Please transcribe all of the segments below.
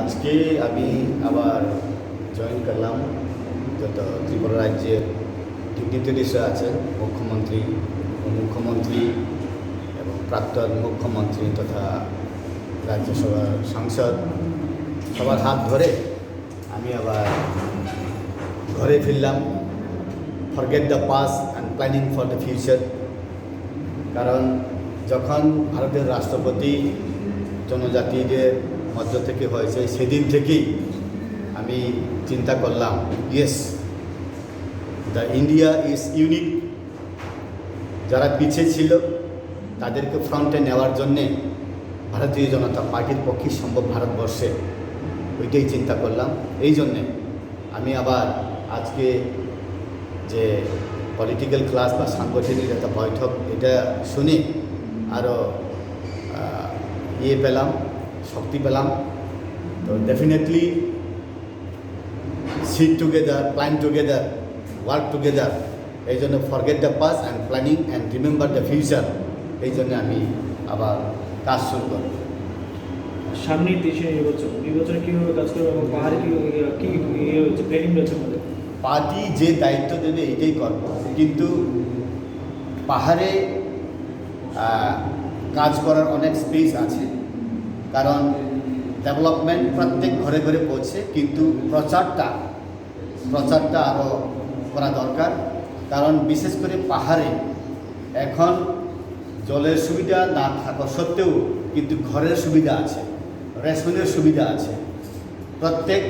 আজকে আমি আবার জয়েন করলাম যত ত্রিপুরা রাজ্যের ডিগনিটারিসরা আছেন, মুখ্যমন্ত্রী, উপমুখ্যমন্ত্রী এবং প্রাক্তন মুখ্যমন্ত্রী তথা রাজ্যসভার সাংসদ সবার হাত ধরে আমি আবার ঘরে ফিরলাম। Forget the past and planning for the future. কারণ যখন ভারতের রাষ্ট্রপতি জনজাতিদের মধ্য থেকে হয়েছে সেদিন থেকেই আমি চিন্তা করলাম, yes, the India is unique. যারা পিছিয়ে ছিল তাদেরকে ফ্রন্টে নেওয়ার জন্যে ভারতীয় জনতা পার্টির পক্ষে সম্ভব ভারতবর্ষে, ওইটাই চিন্তা করলাম। এই জন্যে আমি আবার আজকে যে পলিটিক্যাল ক্লাস বা সাংগঠনিক একটা বৈঠক, এটা শুনে আরও পেলাম, শক্তি পেলাম। তো definitely sit together, plan together, work together. এই জন্য forget the past and planning and remember the future, এই জন্য আমি আবার কাজ শুরু করব। সামনের দেশে নির্বাচনে কীভাবে কাজ করবে এবং পাহাড়ে কী হচ্ছে প্ল্যানিং রয়েছে আমাদের? পার্টি যে দায়িত্ব দেবে এটাই করব, কিন্তু পাহাড়ে কাজ করার অনেক স্পেস আছে। কারণ ডেভেলপমেন্ট প্রত্যেক ঘরে ঘরে পৌঁছে, কিন্তু প্রচারটা আরও করা দরকার। কারণ বিশেষ করে পাহাড়ে এখন জলের সুবিধা না থাকা সত্ত্বেও কিন্তু ঘরের সুবিধা আছে, রেশনের সুবিধা আছে। প্রত্যেক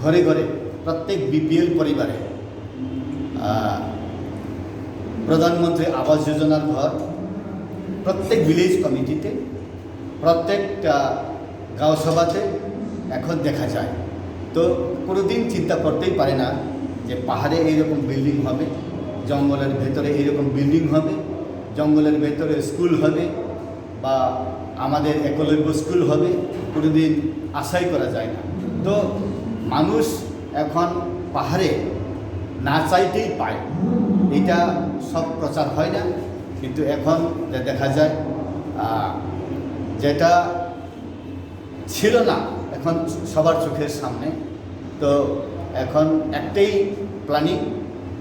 ঘরে ঘরে, প্রত্যেক বিপিএল পরিবারে প্রধানমন্ত্রী আবাস যোজনার ঘর, প্রত্যেক ভিলেজ কমিটিতে, প্রত্যেকটা গাঁও সভাতে এখন দেখা যায়। তো কোনোদিন চিন্তা করতেই পারে না যে পাহাড়ে এইরকম বিল্ডিং হবে, জঙ্গলের ভেতরে এইরকম বিল্ডিং হবে, জঙ্গলের ভেতরে স্কুল হবে বা আমাদের একলব্য স্কুল হবে, কোনোদিন আশাই করা যায় না। তো মানুষ এখন পাহাড়ে না চাইতেই পায়। এটা সব প্রচার হয় না, কিন্তু এখন দেখা যায় যেটা ছিল না এখন সবার চোখের সামনে। তো এখন একটাই প্ল্যানিং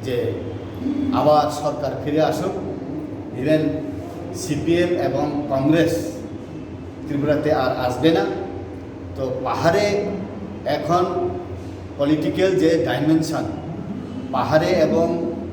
যে আবার সরকার ফিরে আসুক। ইভেন সিপিএম এবং কংগ্রেস ত্রিপুরাতে আর আসবে না। তো পাহাড়ে এখন পলিটিক্যাল যে ডাইমেনশন, পাহাড়ে এবং